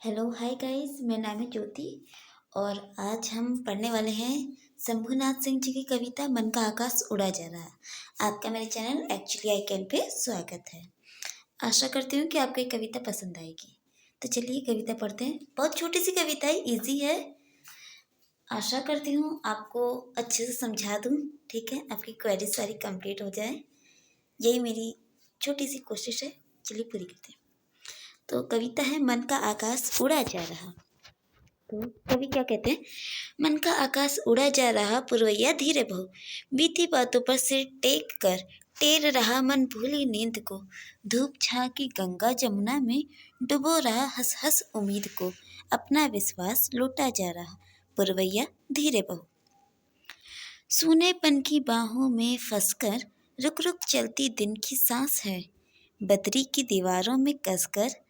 Hello hi guys, मेरा नाम है ज्योति। और आज हम पढ़ने वाले हैं शंभुनाथ सिंह जी की कविता मन का आकाश उड़ा जा रहा। आपका मेरे channel actually I can pay स्वागत है। आशा करती हूँ कि आपको ये कविता पसंद आएगी। तो चलिए कविता पढ़ते हैं। बहुत छोटी सी कविता है, इजी है। आशा करती हूँ आपको अच्छे से समझा दूँ। ठीक है, आपकी क्वेरी सारी कंप्लीट हो जाए, यही मेरी छोटी सी कोशिश है। चलिए पूरी करते हैं। तो कविता है मन का आकाश उड़ा जा रहा। तो कवि क्या कहते हैं? मन का आकाश उड़ा जा रहा, पुरवैया धीरे बहो, बीती बातों पर सिर टेक कर टेर रहा मन भूली नींद को, धूप छा की गंगा जमुना में डुबो रहा हंस हंस उम्मीद को, अपना विश्वास लूटा जा रहा, पुरवैया धीरे बहो। सूनेपन की बाहों में फंसकर रुक रुक चलती दिन की सांस है, बदरी की दीवारों में कसकर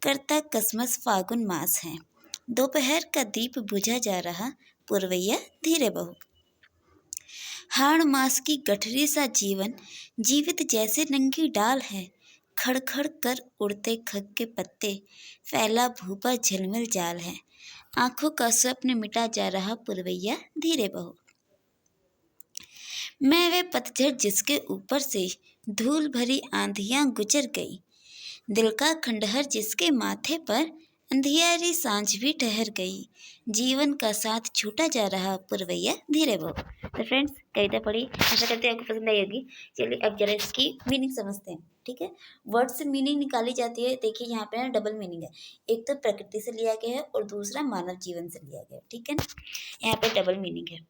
करता कसमस फागुन मास है, दोपहर का दीप बुझा जा रहा, पुरवैया धीरे बहो। हाड़ मास की गठरी सा जीवन जीवित जैसे नंगी डाल है, खड़खड़ कर उड़ते खग के पत्ते फैला भूपा झिलमिल जाल है, आंखों का स्वप्न मिटा जा रहा, पुरवैया धीरे बहो। मैं वे पतझड़ जिसके ऊपर से धूल भरी आंधियां गुजर गई, दिल का खंडहर जिसके माथे पर अंधियारी सांझ भी ठहर गई, जीवन का साथ छूटा जा रहा, पुरवैया धीरे बहो। तो फ्रेंड्स, कविता पढ़ी, आशा करते हैं आपको पसंद आई होगी। चलिए अब जरा इसकी मीनिंग समझते हैं। ठीक है, वर्ड से मीनिंग निकाली जाती है। देखिए यहाँ पे ना डबल मीनिंग है, एक तो प्रकृति से लिया गया है और दूसरा मानव जीवन से लिया गया है। ठीक है ना, यहाँ पे डबल मीनिंग है।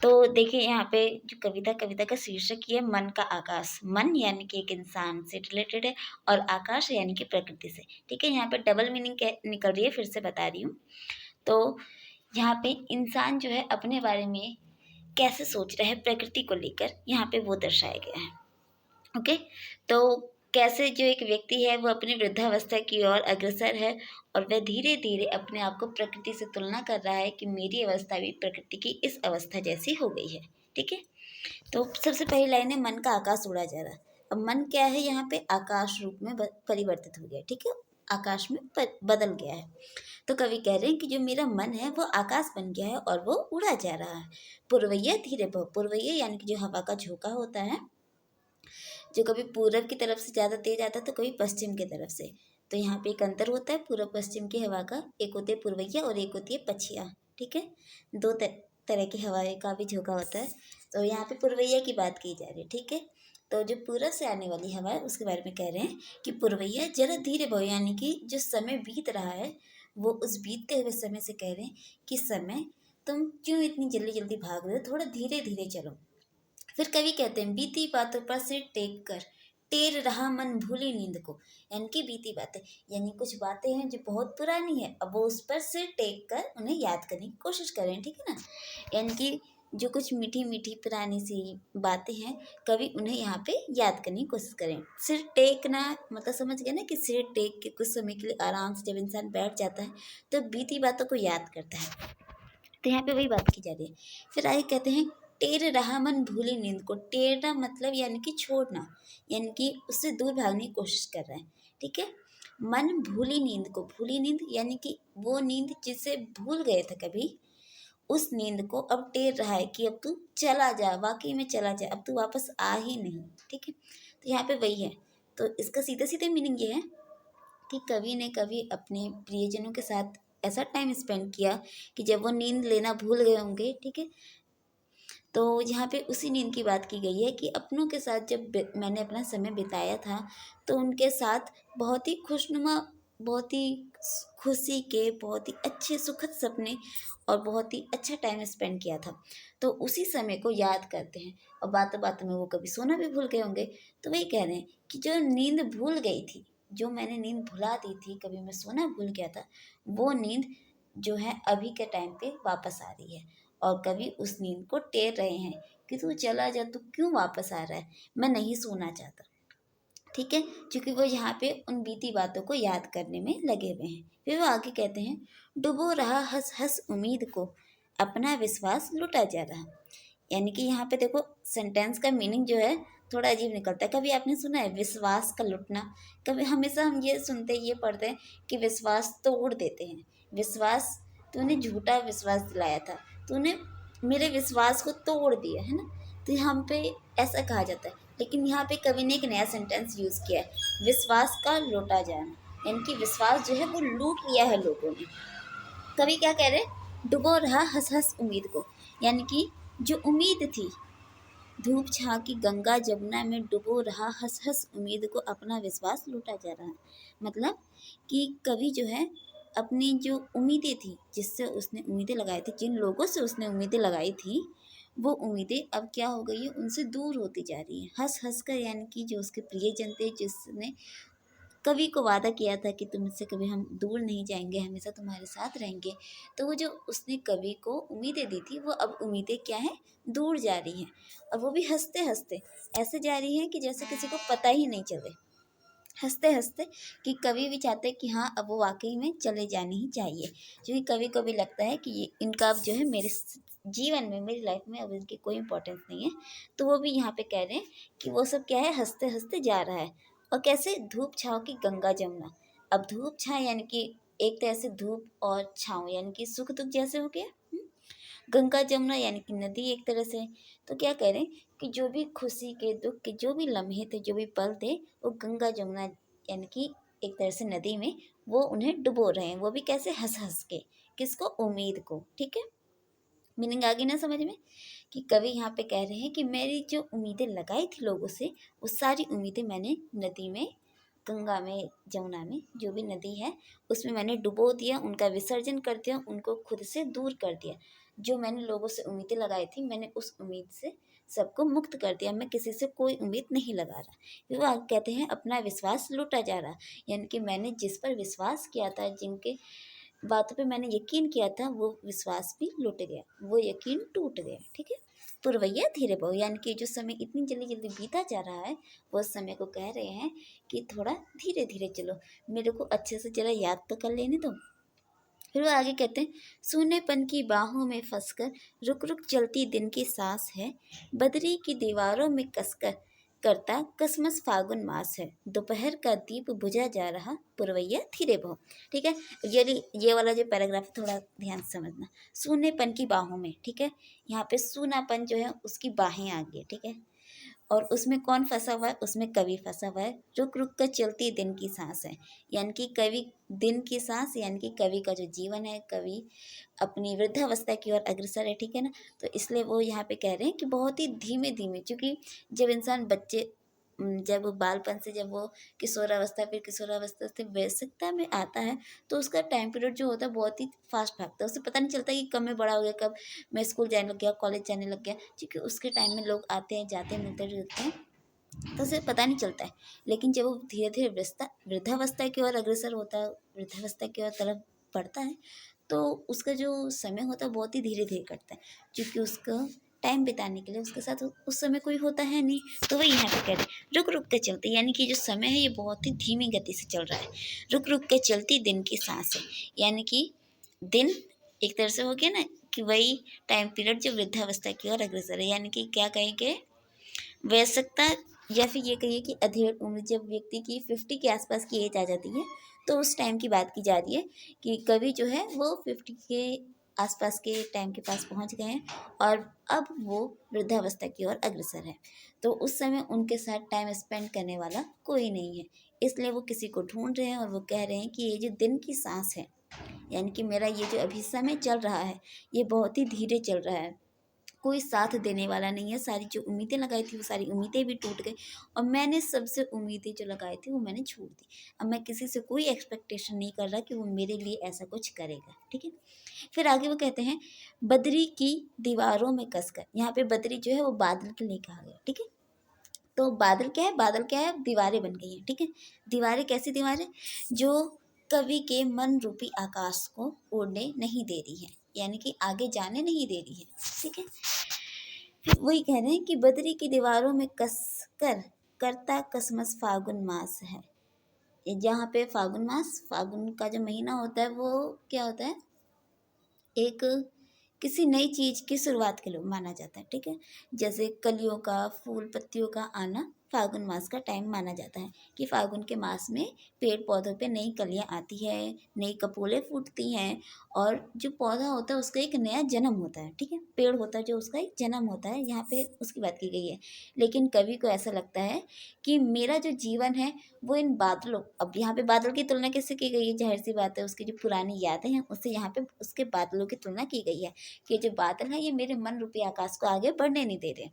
तो देखिए यहाँ पे जो कविता का शीर्षक ये है मन का आकाश। मन यानी कि एक इंसान से रिलेटेड है और आकाश यानी कि प्रकृति से। ठीक है, यहाँ पे डबल मीनिंग निकल रही है, फिर से बता रही हूँ। तो यहाँ पे इंसान जो है अपने बारे में कैसे सोच रहा है प्रकृति को लेकर, यहाँ पे वो दर्शाया गया है। ओके, तो कैसे जो एक व्यक्ति है वो अपनी वृद्धावस्था की ओर अग्रसर है और वह धीरे धीरे अपने आप को प्रकृति से तुलना कर रहा है कि मेरी अवस्था भी प्रकृति की इस अवस्था जैसी हो गई है। ठीक है, तो सबसे पहली लाइन है मन का आकाश उड़ा जा रहा। अब मन क्या है, यहाँ पे आकाश रूप में परिवर्तित हो गया। ठीक है, आकाश में बदल गया है। तो कवि कह रहे हैं कि जो मेरा मन है वो आकाश बन गया है और वो उड़ा जा रहा है, पुरवैया धीरे बहो। पुरवैया यानी कि जो हवा का झोंका होता है, जो कभी पूरब की तरफ से ज़्यादा तेज आता है तो कभी पश्चिम की तरफ से। तो यहाँ पे एक अंतर होता है पूर्व पश्चिम की हवा का, एक होती है पुरवैया और एक होती है पछिया। ठीक है, दो तरह की हवाएं का भी झोंका होता है। तो यहाँ पे पुरवैया की बात की जा रही है। ठीक है, तो जो पूरब से आने वाली हवा है उसके बारे में कह रहे हैं कि पुरवैया जरा धीरे बहो, यानी कि जो समय बीत रहा है वो उस बीतते हुए समय से कह रहे हैं कि समय तुम क्यों इतनी जल्दी जल्दी भाग रहे हो, थोड़ा धीरे धीरे चलो। फिर कवि कहते हैं बीती बातों पर सिर टेक कर टेर रहा मन भूली नींद को, यानी कि बीती बातें, यानी कुछ बातें हैं जो बहुत पुरानी है, अब वो उस पर सिर टेक कर उन्हें याद करने की कोशिश करें। ठीक है ना, यानी कि जो कुछ मीठी मीठी पुरानी सी बातें हैं, कवि उन्हें यहाँ पे याद करने की कोशिश करें। सिर टेकना मतलब समझ गए ना, कि सिर टेक के कुछ समय के लिए आराम से जब इंसान बैठ जाता है तो बीती बातों को याद करता है। तो यहाँ पे वही बात की जा रही है। फिर आगे कहते हैं टेर रहा मन भूली नींद को। टेरना मतलब यानी कि छोड़ना, यानी कि उससे दूर भागने की कोशिश कर रहा है। ठीक है, मन भूली नींद को, भूली नींद यानी कि वो नींद जिसे भूल गए थे कभी, उस नींद को अब टेर रहा है कि अब तू चला जा, वाकई में चला जा, अब तू वापस आ ही नहीं। ठीक है, तो यहाँ पे वही है। तो इसका सीधे सीधे मीनिंग ये है कि कवि ने कभी अपने प्रियजनों के साथ ऐसा टाइम स्पेंड किया कि जब वो नींद लेना भूल गए होंगे। ठीक है, तो यहाँ पे उसी नींद की बात की गई है कि अपनों के साथ जब मैंने अपना समय बिताया था तो उनके साथ बहुत ही खुशनुमा, बहुत ही खुशी के, बहुत ही अच्छे सुखद सपने और बहुत ही अच्छा टाइम स्पेंड किया था। तो उसी समय को याद करते हैं और बातों बातों में वो कभी सोना भी भूल गए होंगे। तो वही कह रहे हैं कि जो नींद भूल गई थी, जो मैंने नींद भुला दी थी, कभी मैं सोना भूल गया था, वो नींद जो है अभी के टाइम पे वापस आ रही है और कभी उस नींद को टेर रहे हैं कि तू चला जा, तू क्यों वापस आ रहा है, मैं नहीं सोना चाहता। ठीक है, क्योंकि वो यहाँ पे उन बीती बातों को याद करने में लगे हुए हैं। फिर वो आगे कहते हैं डुबो रहा हंस हंस उम्मीद को, अपना विश्वास लुटा जा रहा। यानी कि यहाँ पे देखो सेंटेंस का मीनिंग जो है थोड़ा अजीब निकलता है। कभी आपने सुना है विश्वास का लुटना? कभी हमेशा हम ये सुनते ये पढ़ते हैं कि विश्वास तोड़ देते हैं। विश्वास, तूने झूठा विश्वास दिलाया था, तूने मेरे विश्वास को तोड़ दिया है ना, तो हम पे ऐसा कहा जाता है। लेकिन यहाँ पे कवि ने एक नया सेंटेंस यूज़ किया है, विश्वास का लूटा जाना, यानी कि विश्वास जो है वो लूट लिया है लोगों ने। कवि क्या कह रहे, डुबो रहा हंस हंस उम्मीद को, यानी कि जो उम्मीद थी, धूप छाँव की गंगा जमुना में डुबो रहा हंस हंस उम्मीद को, अपना विश्वास लूटा जा रहा है। मतलब कि कवि जो है अपनी जो उम्मीदें थी, जिससे उसने उम्मीदें लगाई थी, जिन लोगों से उसने उम्मीदें लगाई थी, वो उम्मीदें अब क्या हो गई है, उनसे दूर होती जा रही हैं। हंस हंस कर, यानी कि जो उसके प्रियजन थे, जिसने कवि को वादा किया था कि तुमसे कभी हम दूर नहीं जाएंगे, हमेशा तुम्हारे साथ रहेंगे, तो वो जो उसने कवि को उम्मीदें दी थी, वो अब उम्मीदें क्या है, दूर जा रही हैं। और वो भी हंसते हंसते ऐसे जा रही हैं कि जैसे किसी को पता ही नहीं चले, हंसते हंसते, कि कवि भी चाहते हैं कि हाँ अब वो वाकई में चले जाने ही चाहिए, क्योंकि कवि को भी लगता है कि ये इनका अब जो है मेरे जीवन में, मेरी लाइफ में अब इनकी कोई इंपॉर्टेंस नहीं है। तो वो भी यहाँ पे कह रहे हैं कि वो सब क्या है, हंसते हंसते जा रहा है। और कैसे, धूप छाँव की गंगा जमुना। अब धूप छाँव यानी कि एक तरह से धूप और छाँव यानी कि सुख दुख जैसे हो गया। गंगा जमुना यानी कि नदी एक तरह से। तो क्या कह रहे हैं कि जो भी खुशी के, दुख के जो भी लम्हे थे, जो भी पल थे, वो गंगा जमुना यानी कि एक तरह से नदी में वो उन्हें डुबो रहे हैं। वो भी कैसे, हंस हंस के। किसको, उम्मीद को। ठीक है, मीनिंग आ गई ना समझ में? कि कवि यहाँ पे कह रहे हैं कि मेरी जो उम्मीदें लगाई थी लोगों से, वो सारी उम्मीदें मैंने नदी में, गंगा में, जमुना में, जो भी नदी है उसमें मैंने डुबो दिया, उनका विसर्जन कर दिया, उनको खुद से दूर कर दिया। जो मैंने लोगों से उम्मीदें लगाई थी, मैंने उस उम्मीद से सबको मुक्त कर दिया। मैं किसी से कोई उम्मीद नहीं लगा रहा। फिर वो आगे कहते हैं, अपना विश्वास लूटा जा रहा, यानी कि मैंने जिस पर विश्वास किया था, जिनके बातों पे मैंने यकीन किया था, वो विश्वास भी लुट गया, वो यकीन टूट गया। ठीक है, पुरवैया धीरे बहो, यानी कि जो समय इतनी जल्दी जल्दी बीता जा रहा है, वो उस समय को कह रहे हैं कि थोड़ा धीरे धीरे चलो, मेरे को अच्छे से जरा याद तो कर लेने दो। फिर वो आगे कहते हैं, सूनेपन की बाहों में फंसकर रुक रुक चलती दिन की सांस है, बदरी की दीवारों में कसकर करता कसमस फागुन मास है, दोपहर का दीप बुझा जा रहा, पुरवैया धीरे बहो। ठीक है, ये वाला जो पैराग्राफ है थोड़ा ध्यान से समझना। सूनेपन की बाहों में, ठीक है, यहाँ पे सूनापन जो है उसकी बाहें आ गई। ठीक है, और उसमें कौन फंसा हुआ है, उसमें कवि फंसा हुआ है। रुक रुक कर चलती दिन की सांस है, यानी कि कवि, दिन की सांस यानी कि कवि का जो जीवन है, कवि अपनी वृद्धावस्था की ओर अग्रसर है। ठीक है ना, तो इसलिए वो यहाँ पे कह रहे हैं कि बहुत ही धीमे धीमे, क्योंकि जब इंसान बच्चे, जब वो बालपन से, जब वो किशोरावस्था, फिर किशोरावस्था से वयस्कता में आता है, तो उसका टाइम पीरियड जो होता है बहुत ही फास्ट भागता है। उसे पता नहीं चलता कि कब मैं बड़ा हो गया, कब मैं स्कूल जाने लग गया, कॉलेज जाने लग गया, क्योंकि उसके टाइम में लोग आते हैं जाते हैं, मिलते जुलते हैं, तो उसे पता नहीं चलता है। लेकिन जब वो धीरे धीरे वृद्धावस्था की ओर अग्रसर होता है, वृद्धावस्था की ओर तरफ बढ़ता है, तो उसका जो समय होता है बहुत ही धीरे धीरे कटता है, क्योंकि उसका टाइम बिताने के लिए उसके साथ उस समय कोई होता है नहीं। तो वही यहाँ पे कह रहे हैं, रुक रुक के चलते, यानी कि जो समय है ये बहुत ही धीमी गति से चल रहा है। रुक रुक के चलती दिन की सांस है, यानी कि दिन एक तरह से हो गया ना, कि वही टाइम पीरियड जो वृद्धावस्था की ओर अग्रसर है, यानी कि क्या कहेंगे, वयस्कता, या फिर ये कहिए कि अधेड़ उम्र, जब व्यक्ति की 50 के आसपास की एज आ जाती है, तो उस टाइम की बात की जा रही है कि कवि जो है वो 50 के आसपास के टाइम के पास पहुंच गए हैं, और अब वो वृद्धावस्था की ओर अग्रसर है। तो उस समय उनके साथ टाइम स्पेंड करने वाला कोई नहीं है, इसलिए वो किसी को ढूंढ रहे हैं, और वो कह रहे हैं कि ये जो दिन की सांस है, यानी कि मेरा ये जो अभी समय चल रहा है, ये बहुत ही धीरे चल रहा है, कोई साथ देने वाला नहीं है। सारी जो उम्मीदें लगाई थी, वो सारी उम्मीदें भी टूट गई, और मैंने सबसे उम्मीदें जो लगाई थी वो मैंने छोड़ दी। अब मैं किसी से कोई एक्सपेक्टेशन नहीं कर रहा कि वो मेरे लिए ऐसा कुछ करेगा। ठीक है, फिर आगे वो कहते हैं, बदरी की दीवारों में कसकर, यहाँ पे बदरी जो है वो बादल के लिए कहा गया। ठीक है, तो बादल क्या है, बादल क्या है, दीवारें बन गई हैं। ठीक है, दीवारें कैसी दीवारें, जो कवि के मन रूपी आकाश को उड़ने नहीं दे रही है, यानी कि आगे जाने नहीं दे रही है। ठीक है, फिर वही कह रहे हैं कि बदरी की दीवारों में कस कर करता कसमस फागुन मास है। जहाँ पे फागुन मास, फागुन का जो महीना होता है, वो क्या होता है, एक किसी नई चीज़ की शुरुआत के लिए माना जाता है, ठीक है। जैसे कलियों का, फूल पत्तियों का आना फाल्गुन मास का टाइम माना जाता है कि फाल्गुन के मास में पेड़ पौधों पे नई कलियां आती है, नई कपोलें फूटती हैं और जो पौधा होता है उसका एक नया जन्म होता है, ठीक है। पेड़ होता है जो उसका एक जन्म होता है, यहाँ पे उसकी बात की गई है। लेकिन कवि को ऐसा लगता है कि मेरा जो जीवन है वो इन बादलों, अब यहाँ पे बादल की तुलना किससे की गई है, जाहिर सी बात है उसकी जो पुरानी यादें हैं उससे यहाँ पे उसके बादलों की तुलना की गई है कि जो बादल हैं ये मेरे मन रूपी आकाश को आगे बढ़ने नहीं दे रहे,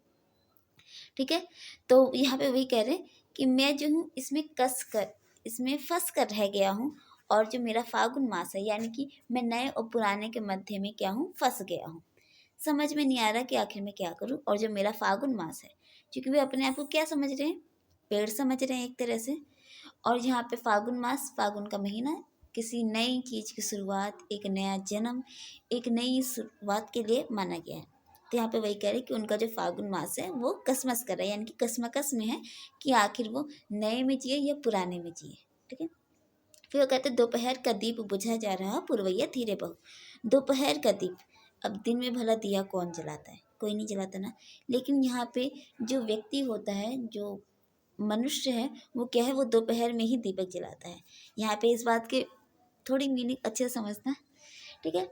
ठीक है। तो यहाँ पे वही कह रहे हैं कि मैं जो हूँ इसमें फंस कर रह गया हूँ और जो मेरा फाल्गुन मास है यानी कि मैं नए और पुराने के मध्य में क्या हूँ, फंस गया हूँ। समझ में नहीं आ रहा कि आखिर मैं क्या करूँ। और जो मेरा फाल्गुन मास है, क्योंकि वे अपने आप को क्या समझ रहे हैं, पेड़ समझ रहे हैं एक तरह से। और यहाँ पे फाल्गुन मास, फाल्गुन का महीना किसी नई चीज़ की शुरुआत, एक नया जन्म, एक नई शुरुआत के लिए माना गया है। तो यहाँ पे वही कह रहे कि उनका जो फाल्गुन मास है वो कसमस कर रहा है, यानी कि कसमकस में है कि आखिर वो नए में जिए या पुराने में जिए, ठीक है। फिर वो कहते दोपहर का दीप बुझा जा रहा पुरवैया धीरे बहू। दोपहर का दीप, अब दिन में भला दिया कौन जलाता है, कोई नहीं जलाता ना। लेकिन यहाँ पे जो व्यक्ति होता है, जो मनुष्य है, वो क्या है, वो दोपहर में ही दीपक जलाता है। यहाँ पे इस बात के थोड़ी मीनिंग अच्छे से समझना, ठीक है,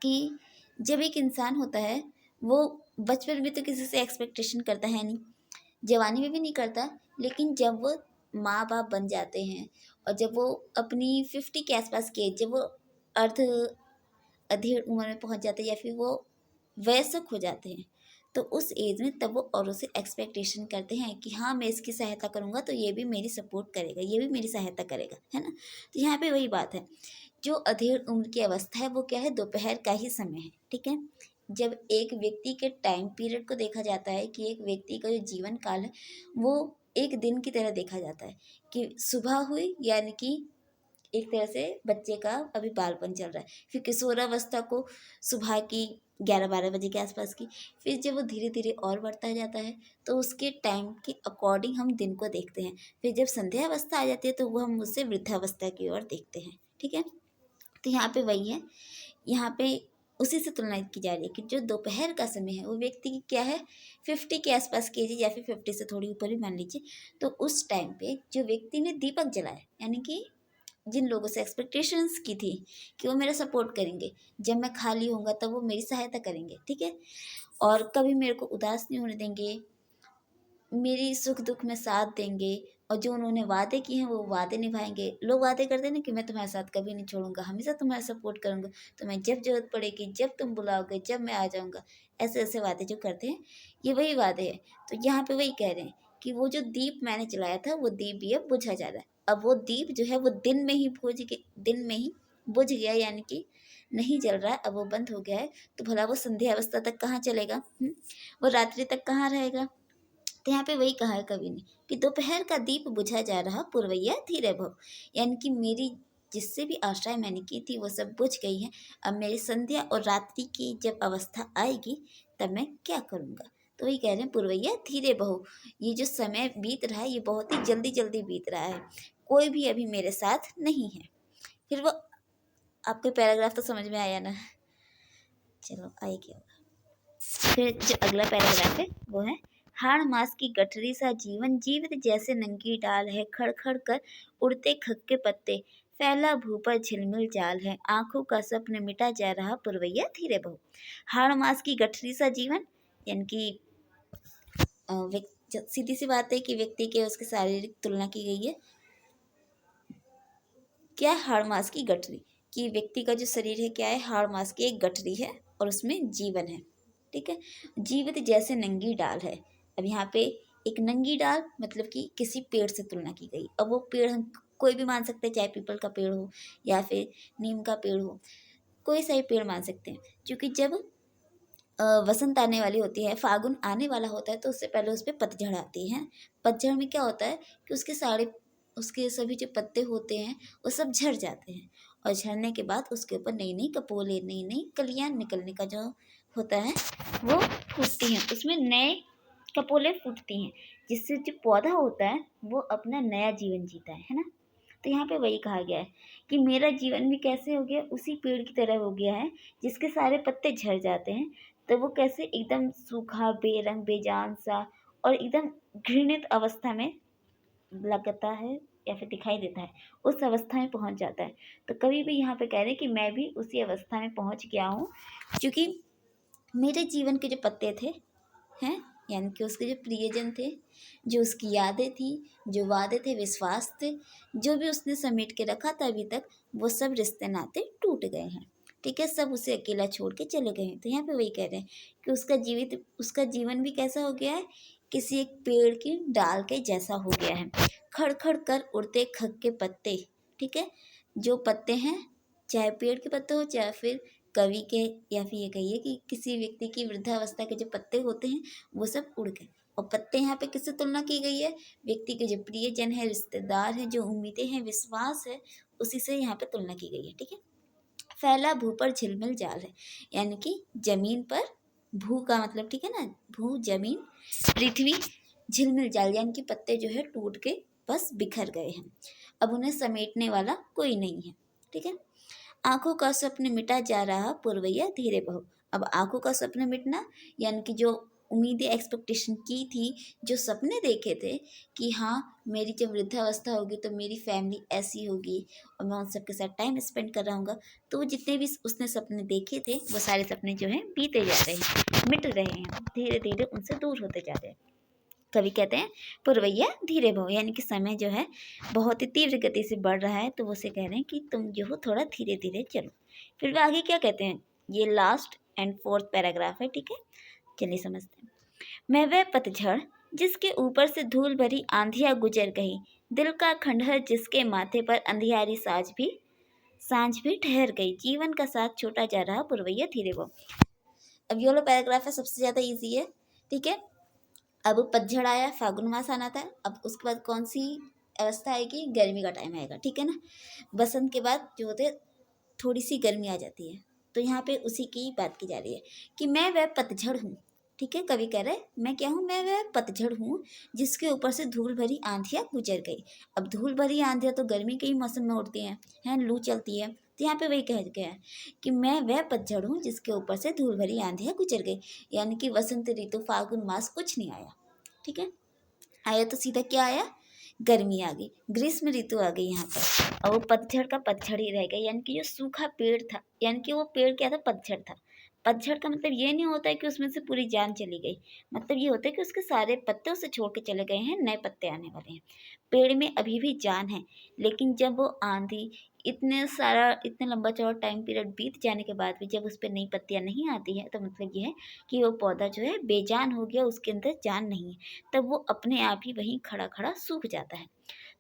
कि जब एक इंसान होता है वो बचपन में तो किसी से एक्सपेक्टेशन करता है नहीं, जवानी में भी नहीं करता, लेकिन जब वो माँ बाप बन जाते हैं और जब वो अपनी 50 के आसपास की एज, जब वो अर्ध अधेड़ उम्र में पहुंच जाते हैं या फिर वो वयस्क हो जाते हैं, तो उस एज में तब वो औरों से एक्सपेक्टेशन करते हैं कि हाँ मैं इसकी सहायता करूँगा तो ये भी मेरी सपोर्ट करेगा, ये भी मेरी सहायता करेगा, है ना। तो यहाँ पे वही बात है, जो अधेड़ उम्र की अवस्था है वो क्या है, दोपहर का ही समय है, ठीक है। जब एक व्यक्ति के टाइम पीरियड को देखा जाता है कि एक व्यक्ति का जो जीवन काल है वो एक दिन की तरह देखा जाता है कि सुबह हुई यानी कि एक तरह से बच्चे का अभी बालपन चल रहा है, फिर किशोरावस्था को सुबह की 11-12 बजे के आसपास की, फिर जब वो धीरे धीरे और बढ़ता जाता है तो उसके टाइम के अकॉर्डिंग हम दिन को देखते हैं, फिर जब संध्या अवस्था आ जाती है तो वो हम उससे वृद्धावस्था की ओर देखते हैं, ठीक है। तो यहाँ पे वही है, यहाँ पे उसी से तुलना की जा रही है कि जो दोपहर का समय है वो व्यक्ति की क्या है, 50 के आसपास कीजिए या फिर 50 से थोड़ी ऊपर भी मान लीजिए, तो उस टाइम पे जो व्यक्ति ने दीपक जलाया, यानी कि जिन लोगों से एक्सपेक्टेशंस की थी कि वो मेरा सपोर्ट करेंगे, जब मैं खाली होऊंगा तब वो मेरी सहायता करेंगे, ठीक है, और कभी मेरे को उदास नहीं होने देंगे, मेरी सुख दुख में साथ देंगे, और जो उन्होंने वादे किए हैं वो वादे निभाएंगे। लोग वादे करते हैं ना कि मैं तुम्हारे साथ कभी नहीं छोड़ूंगा, हमेशा तुम्हारा सपोर्ट करूंगा, तुम्हें जब जरूरत पड़ेगी, जब तुम बुलाओगे, जब मैं आ जाऊंगा, ऐसे ऐसे वादे जो करते हैं ये वही वादे हैं। तो यहाँ पे वही कह रहे हैं कि वो जो दीप मैंने जलाया था वो दीप भी अब बुझा जा रहा है। अब वो दीप जो है वो दिन में ही बुझ गया, यानी कि नहीं जल रहा है, अब वो बंद हो गया है। तो भला वो संध्या अवस्था तक कहाँ चलेगा, वो रात्रि तक कहाँ रहेगा। तो यहाँ पे वही कहा है कवि ने कि दोपहर का दीप बुझा जा रहा पुरवैया धीरे भव, यानी कि मेरी जिससे भी आशाएं मैंने की थी वो सब बुझ गई हैं। अब मेरी संध्या और रात्रि की जब अवस्था आएगी तब मैं क्या करूँगा। तो वही कह रहे हैं पुरवैया धीरे बहो, ये जो समय बीत रहा है ये बहुत ही जल्दी जल्दी बीत रहा है, कोई भी अभी मेरे साथ नहीं है। फिर वो आपके पैराग्राफ तो समझ में आया ना, चलो आइए क्या होगा। फिर जो अगला पैराग्राफ है वो है, हाड़ मास की गठरी सा जीवन जीवित जैसे नंगी डाल है, खड़ खड़ कर उड़ते खग के पत्ते, फैला भू पर झिलमिल जाल है, आंखों का सपन मिटा जा रहा पुरवैया धीरे बहू। हाड़ मास की गठरी सा जीवन, यानी कि सीधी सी बात है कि व्यक्ति के उसके शारीरिक तुलना की गई है। क्या है हाड़ मास की गठरी, कि व्यक्ति का जो शरीर है क्या है, हाड़ मास की एक गठरी है और उसमें जीवन है, ठीक है। जीवित जैसे नंगी डाल है, अब यहाँ पे एक नंगी डाल मतलब कि किसी पेड़ से तुलना की गई। अब वो पेड़ हम कोई भी मान सकते हैं, चाहे पीपल का पेड़ हो या फिर नीम का पेड़ हो, कोई सा ही पेड़ मान सकते हैं। क्योंकि जब वसंत आने वाली होती है, फागुन आने वाला होता है, तो उससे पहले उस पर पतझड़ आती है। पतझड़ में क्या होता है कि उसके सभी जो पत्ते होते हैं वो सब झड़ जाते हैं, और झड़ने के बाद उसके ऊपर नई नई कपोले, नई नई कलियां निकलने का जो होता है वो फूटती हैं, उसमें नए कपोले फूटती हैं, जिससे जो पौधा होता है वो अपना नया जीवन जीता है ना। तो यहाँ पे वही कहा गया है कि मेरा जीवन भी कैसे हो गया, उसी पेड़ की तरह हो गया है जिसके सारे पत्ते झड़ जाते हैं। तो वो कैसे एकदम सूखा, बेरंग, बेजान सा और एकदम घृणित अवस्था में लगता है या फिर दिखाई देता है, उस अवस्था में पहुंच जाता है। तो कभी भी यहाँ पे कह रहे हैं कि मैं भी उसी अवस्था में पहुंच गया हूँ, क्योंकि मेरे जीवन के जो पत्ते थे हैं, यानी कि उसके जो प्रियजन थे, जो उसकी यादें थी, जो वादे थे, विश्वास थे, जो भी उसने समेट के रखा था अभी तक, वो सब रिश्ते नाते टूट गए हैं। ठीक है, सब उसे अकेला छोड़ के चले गए हैं। तो यहाँ पे वही कह रहे हैं कि उसका जीवन भी कैसा हो गया है, किसी एक पेड़ की डाल के जैसा हो गया है। खड़ खड़ कर उड़ते खग के पत्ते, ठीक है, जो पत्ते हैं, चाहे पेड़ के पत्ते हो चाहे फिर कवि के, या फिर ये कहिए कि किसी व्यक्ति की वृद्धावस्था के जो पत्ते होते हैं वो सब उड़ गए। और पत्ते यहाँ पे किससे तुलना की गई है, व्यक्ति के जो प्रियजन है, रिश्तेदार है, जो उम्मीदें हैं, विश्वास है, उसी से यहाँ पे तुलना की गई है। ठीक है, फैला भू पर झिलमिल जाल है, यानी कि जमीन पर, भू का मतलब ठीक है ना, भू जमीन, पृथ्वी, झिलमिल जाल यानी कि पत्ते जो है टूट के बस बिखर गए हैं, अब उन्हें समेटने वाला कोई नहीं है। ठीक है, आंखों का स्वप्न मिटा जा रहा पुरवैया धीरे बहो। अब आंखों का स्वप्न मिटना यानी कि जो उम्मीदें, एक्सपेक्टेशन की थी, जो सपने देखे थे कि हाँ मेरी जब वृद्धावस्था होगी तो मेरी फैमिली ऐसी होगी और मैं उन सबके साथ टाइम स्पेंड कर रहा हूँगा, तो वो जितने भी उसने सपने देखे थे वो सारे सपने जो हैं बीते जा रहे हैं, मिट रहे हैं, धीरे धीरे उनसे दूर होते जा रहे हैं। कवि कहते हैं पुरवैया धीरे बहो, यानी कि समय जो है बहुत ही तीव्र गति से बढ़ रहा है, तो वो से कह रहे हैं कि तुम जो हो थोड़ा धीरे धीरे चलो। फिर वो आगे क्या कहते हैं, ये लास्ट एंड फोर्थ पैराग्राफ है। ठीक है, चलिए समझते हैं। मैं वह पतझड़ जिसके ऊपर से धूल भरी आंधियां गुजर गई, दिल का खंडहर जिसके माथे पर अंधियारी सांझ भी ठहर गई, जीवन का साथ छोटा जा रहा पुरवैया धीरे बहो। अब ये वाला पैराग्राफ है सबसे ज़्यादा ईजी है। ठीक है, अब पतझड़ आया, फागुन मास आना था, अब उसके बाद कौन सी अवस्था आएगी, गर्मी का टाइम आएगा। ठीक है ना, बसंत के बाद जो होते थोड़ी सी गर्मी आ जाती है, तो यहाँ पे उसी की बात की जा रही है कि मैं वह पतझड़ हूँ। ठीक है, कवि कह रहे हैं मैं क्या हूँ, मैं वह पतझड़ हूँ जिसके ऊपर से धूल भरी आंधियाँ गुजर गई। अब धूल भरी आंधियाँ तो गर्मी के ही मौसम में उड़ती हैं, लू चलती है, तो यहाँ पे वही कह गया है कि मैं वह पतझड़ हूँ जिसके ऊपर से धूल भरी आंधियाँ गुजर गई, यानी कि वसंत ऋतु, फागुन मास कुछ नहीं आया। ठीक है, आया तो सीधा क्या आया, गर्मी आ गई, ग्रीष्म ऋतु आ गई यहाँ पर, और वो पतझड़ का पतझड़ ही रह गया, यानी कि जो सूखा पेड़ था, यानी कि वो पेड़ क्या था, पतझड़ था। पतझड़ का मतलब ये नहीं होता है कि उसमें से पूरी जान चली गई, मतलब ये होता है कि उसके सारे पत्ते उसे छोड़ के चले गए हैं, नए पत्ते आने वाले हैं। पेड़ में अभी भी जान है, लेकिन जब वो आंधी, इतने लंबा चौड़ा टाइम पीरियड बीत जाने के बाद भी जब उस पर नई पत्तियाँ नहीं आती हैं, तो मतलब ये है कि वो पौधा जो है बेजान हो गया, उसके अंदर जान नहीं है, तब वो अपने आप ही वहीं खड़ा खड़ा सूख जाता है।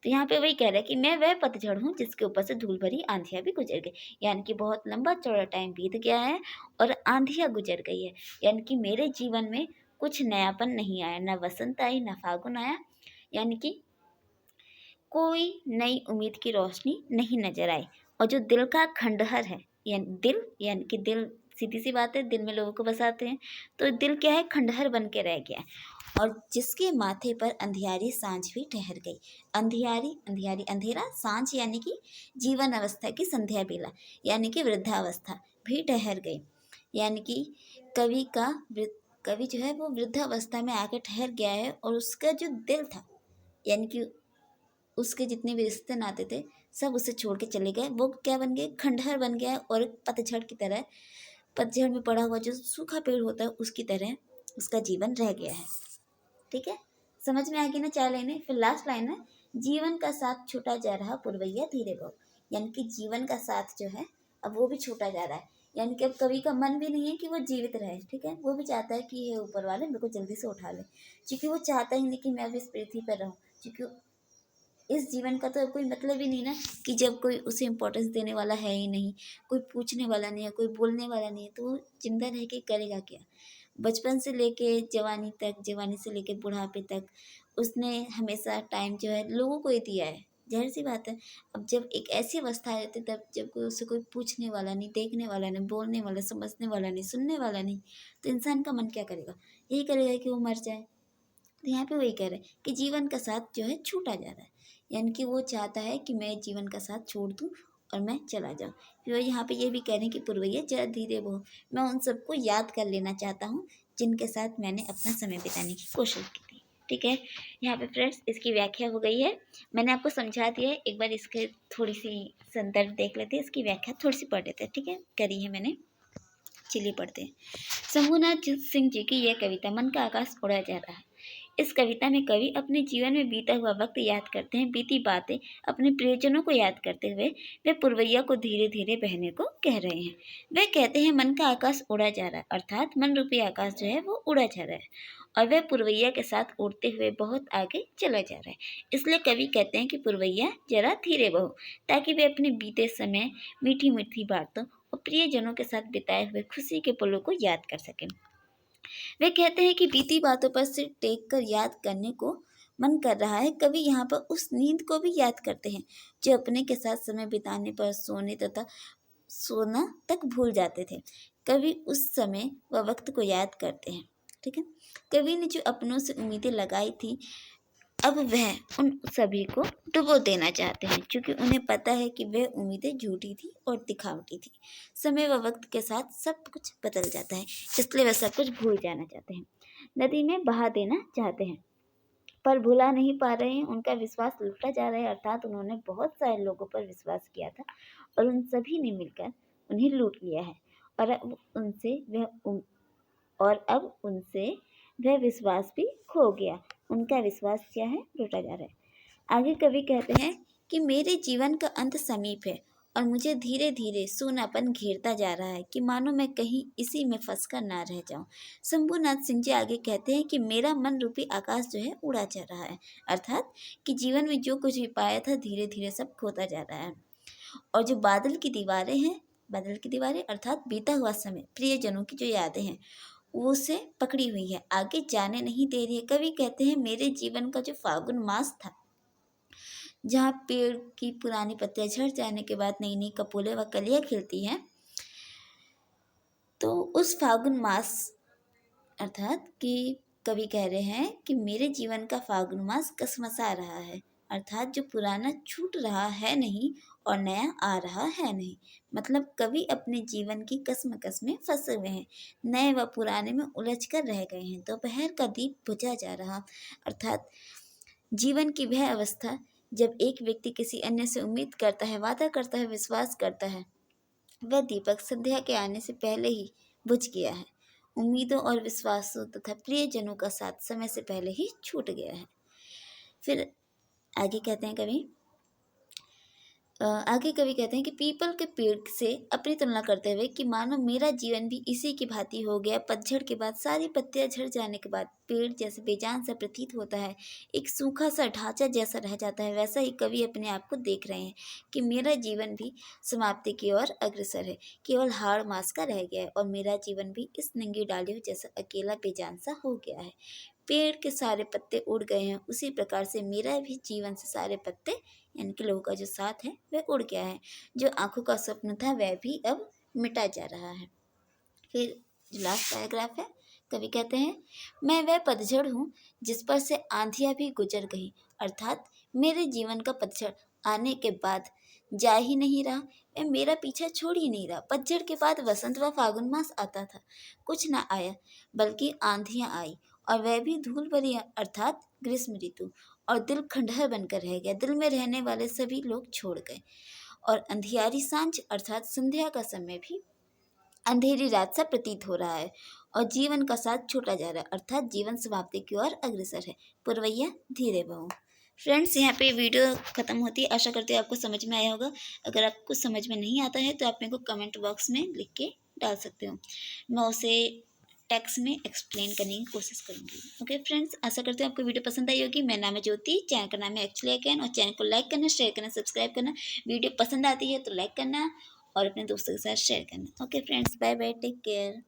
तो यहाँ पे वही कह रहा है कि मैं वह पतझड़ हूँ जिसके ऊपर से धूल भरी आंधियाँ भी गुजर गई, यानी कि बहुत लंबा चौड़ा टाइम बीत गया है और आंधियाँ गुजर गई है, यानी कि मेरे जीवन में कुछ नयापन नहीं आया, न वसंत आई न फागुन आया, यानी कि कोई नई उम्मीद की रोशनी नहीं नजर आई। और जो दिल का खंडहर है, यानी कि दिल, सीधी सी बात है, दिल में लोगों को बसाते हैं, तो दिल क्या है, खंडहर बन के रह गया है। और जिसके माथे पर अंधियारी सांझ भी ठहर गई, अंधियारी अंधियारी अंधेरा, सांझ यानी कि जीवन अवस्था की संध्या बेला, यानी कि वृद्धावस्था भी ठहर गई, यानी कि कवि जो है वो वृद्धावस्था में आके ठहर गया है, और उसका जो दिल था, यानी कि उसके जितने भी रिश्ते नाते थे सब उसे छोड़ के चले गए, वो क्या बन गए, खंडहर बन गया, और एक पतझड़ की तरह, पतझड़ में पड़ा हुआ जो सूखा पेड़ होता है उसकी तरह उसका जीवन रह गया है। ठीक है, समझ में आ गई ना 4 लाइनें। फिर लास्ट लाइन है, जीवन का साथ छूटा जा रहा पुरवैया धीरे बहो, यानी कि जीवन का साथ जो है अब वो भी छूटा जा रहा है, यानी कि अब कवि का मन भी नहीं है कि वो जीवित रहे। ठीक है, वो भी चाहता है कि हे ऊपर वाले मेरे को जल्दी से उठा ले, क्योंकि वो चाहता ही नहीं कि मैं अभी इस पृथ्वी पर रहूँ, क्योंकि इस जीवन का तो कोई मतलब ही नहीं ना, कि जब कोई उसे इम्पोर्टेंस देने वाला है ही नहीं, कोई पूछने वाला नहीं है, कोई बोलने वाला नहीं है, तो वो जिंदा रह के करेगा क्या। बचपन से लेके जवानी तक, जवानी से लेके बुढ़ापे तक उसने हमेशा टाइम जो है लोगों को ही दिया है, ज़ाहिर सी बात है। अब जब एक ऐसी अवस्था आ जाती है, तब जब कोई उससे कोई पूछने वाला नहीं, देखने वाला नहीं, बोलने वाला, समझने वाला नहीं, सुनने वाला नहीं, तो इंसान का मन क्या करेगा, यही करेगा कि वो मर जाए। तो यहाँ पे वही कह रहे हैं कि जीवन का साथ जो है छूटा जा रहा है, यानी कि वो चाहता है कि मैं जीवन का साथ छोड़ दूँ और मैं चला जाऊँ। फिर वो यहाँ पे ये भी कह रहे हैं कि पुरवैया जरा धीरे बहो, मैं उन सबको याद कर लेना चाहता हूँ जिनके साथ मैंने अपना समय बिताने की कोशिश की थी। ठीक है, यहाँ पे फ्रेंड्स इसकी व्याख्या हो गई है। मैंने आपको समझा दिया है, एक बार इसके थोड़ी सी संदर्भ देख लेते हैं, इसकी व्याख्या थोड़ी सी पढ़ लेते हैं। ठीक है, करी है मैंने, चलिए पढ़ते हैं। शंभुनाथ सिंह जी की यह कविता मन का आकाश उड़ा जा रहा है। इस कविता में कवि अपने जीवन में बीता हुआ वक्त याद करते हैं, बीती बातें, अपने प्रियजनों को याद करते हुए वे पुरवैया को धीरे धीरे बहने को कह रहे हैं। वे कहते हैं मन का आकाश उड़ा जा रहा है, अर्थात मन रूपी आकाश जो है वो उड़ा जा रहा है और वह पुरवैया के साथ उड़ते हुए बहुत आगे चला जा रहा है। इसलिए कवि कहते हैं कि पुरवैया जरा धीरे बहो, ताकि वे अपने बीते समय, मीठी मीठी बातों और प्रियजनों के साथ बिताए हुए खुशी के पलों को याद कर सकें। वे कहते हैं कि बीती बातों पर सिर टेक कर याद करने को मन कर रहा है। कवि यहाँ पर उस नींद को भी याद करते हैं जो अपने के साथ समय बिताने पर सोना तक भूल जाते थे। कवि उस समय व वक्त को याद करते हैं। ठीक है, कवि ने जो अपनों से उम्मीदें लगाई थी, अब वह उन सभी को डुबो देना चाहते हैं, क्योंकि उन्हें पता है कि वह उम्मीदें झूठी थी और दिखावटी थी। समय व वक्त के साथ सब कुछ बदल जाता है, इसलिए वह सब कुछ भूल जाना चाहते हैं, नदी में बहा देना चाहते हैं, पर भुला नहीं पा रहे हैं। उनका विश्वास लूटा जा रहा है, अर्थात उन्होंने बहुत सारे लोगों पर विश्वास किया था और उन सभी ने मिलकर उन्हें लूट लिया है और अब उनसे वह विश्वास भी खो गया। उनका विश्वास क्या है, लूटा जा रहा है। आगे कवि कहते हैं कि मेरे जीवन का अंत समीप है और मुझे धीरे धीरे सूनापन घेरता जा रहा है कि मानो मैं कहीं इसी में फंसकर ना रह जाऊं। शंभुनाथ सिंह जी आगे कहते हैं कि मेरा मन रूपी आकाश जो है उड़ा जा रहा है, अर्थात कि जीवन में जो कुछ भी पाया था धीरे धीरे सब खोता जा रहा है और जो बादल की दीवारें अर्थात बीता हुआ समय, प्रियजनों की जो यादें हैं वो उसे पकड़ी हुई है, आगे जाने नहीं दे रही है। कवि कहते हैं मेरे जीवन का जो फागुन मास था, जहाँ पेड़ की पुरानी पत्तियां झड़ जाने के बाद नई नई कपोले व कलियां खिलती हैं, तो उस फागुन मास अर्थात कि कवि कह रहे हैं कि मेरे जीवन का फागुन मास कसमसा रहा है, अर्थात जो पुराना छूट रहा है नहीं और नया आ रहा है नहीं। मतलब कवि अपने जीवन की कसमकस में फंसे हुए हैं, नए व पुराने में उलझ कर रह गए हैं। दोपहर का दीप बुझा जा रहा, अर्थात जीवन की वह अवस्था जब एक व्यक्ति किसी अन्य से उम्मीद करता है, वादा करता है, विश्वास करता है, वह दीपक संध्या के आने से पहले ही बुझ गया है। उम्मीदों और विश्वासों तथा प्रियजनों का साथ समय से पहले ही छूट गया है। फिर आगे कवि कहते हैं कि पीपल के पेड़ से अपनी तुलना करते हुए कि मानो मेरा जीवन भी इसी की भांति हो गया। पतझड़ के बाद सारी पत्तियां झड़ जाने के बाद पेड़ जैसे बेजान सा प्रतीत होता है, एक सूखा सा ढांचा जैसा रह जाता है, वैसा ही कवि अपने आप को देख रहे हैं कि मेरा जीवन भी समाप्ति की ओर अग्रसर है, केवल हाड़ मास का रह गया है और मेरा जीवन भी इस नंगी डालियों जैसा अकेला बेजान सा हो गया है। पेड़ के सारे पत्ते उड़ गए हैं, उसी प्रकार से मेरा भी जीवन से सारे पत्ते यानी कि लोगों का जो साथ है वह उड़ गया है। जो आंखों का स्वप्न था वह भी अब मिटा जा रहा है। फिर जो लास्ट पैराग्राफ है, कवि कहते हैं मैं वह पतझड़ हूँ जिस पर से आंधियाँ भी गुजर गई, अर्थात मेरे जीवन का पतझड़ आने के बाद जा ही नहीं रहा, वह मेरा पीछा छोड़ ही नहीं रहा। पतझड़ के बाद वसंत व फागुन मास आता था, कुछ न आया बल्कि आंधियाँ आई और वह भी धूल भरी, अर्थात ग्रीष्म ऋतु, और दिल खंडहर बनकर रह गया। दिल में रहने वाले सभी लोग छोड़ गए और अंधियारी सांझ अर्थात संध्या का समय भी अंधेरी रात सा प्रतीत हो रहा है और जीवन का साथ छूटा जा रहा है, अर्थात जीवन समाप्ति की ओर अग्रसर है। पुरवैया धीरे बहो। फ्रेंड्स, यहाँ पे वीडियो खत्म होती है। आशा करती हूँ आपको समझ में आया होगा। अगर आपको समझ में नहीं आता है तो आप मेरे को कमेंट बॉक्स में लिख के डाल सकते हो, मैं उसे टेक्स्ट में एक्सप्लेन करने की कोशिश करूँगी। ओके फ्रेंड्स, आशा करती हूँ आपको वीडियो पसंद आई होगी। मेरा नाम है ज्योति, चैनल का नाम है एक्चुअली अगेन, और चैनल को लाइक करना, शेयर करना, सब्सक्राइब करना। वीडियो पसंद आती है तो लाइक करना और अपने दोस्तों के साथ शेयर करना। Okay friends, bye bye, take care.